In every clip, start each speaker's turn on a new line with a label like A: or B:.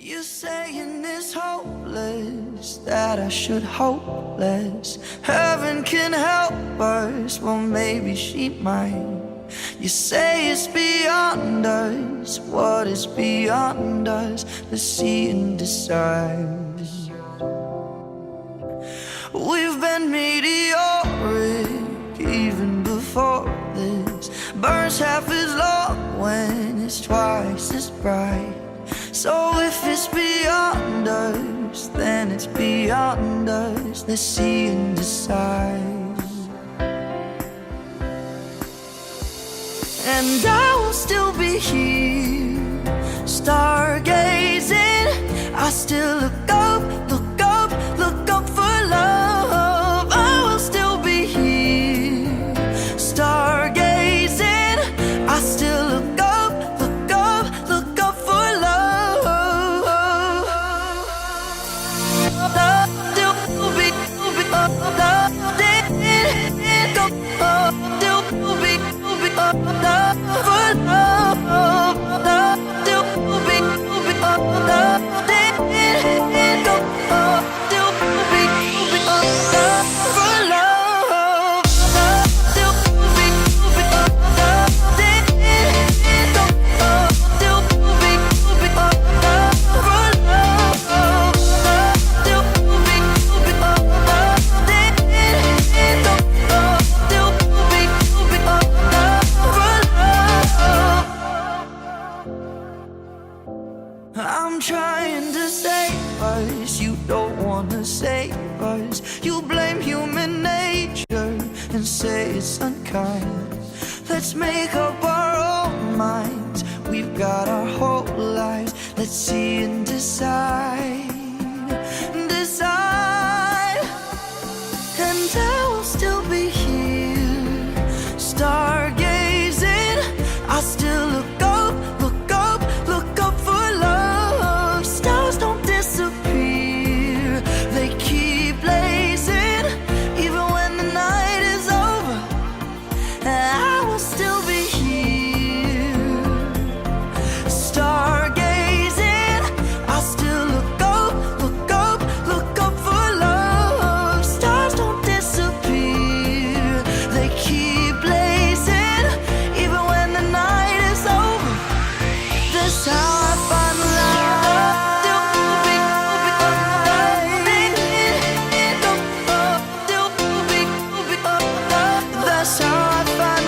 A: You saying it's hopeless, that I should hope less. Heaven can help us, well maybe she might. You say it's beyond us, what is beyond us? Let's see and decide. We've been meteoric even before this. Burns half as long when it's twice as bright. So if it's beyond us, then it's beyond us. Let's see and decide. And I will still be here, stargazing. I still look up, look up, look up for love. I will still be here, stargazing. I still look up, look up, look up for love. Still be, I'm trying to save us, you don't wanna save us. You blame human nature and say it's unkind. Let's make up our own minds, we've got our whole lives. Let's see and decide, decide. And I will still be here, stargazing. I still look up, look up, look up for love. Stars don't disappear, they keep blazing. Even when the night is over, I will still be here, stargazing. I still look up, look up, look up for love. Stars don't disappear, they keep blazing. Even when the night is over, that's how I find love. That's how I find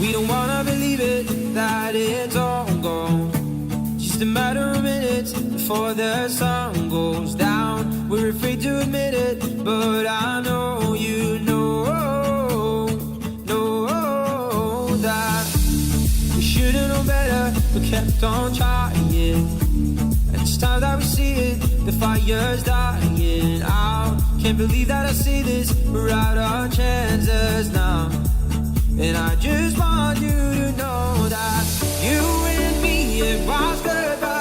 B: We don't wanna believe it, that it's all gone. Just a matter of minutes before the sun goes down. We're afraid to admit it, but I know you know that we should've known better, but kept on trying. And it's time that we see it, the fire's dying out. Can't believe that I say this, we're out of chances now. And I just want you to know that you and me, it was goodbye.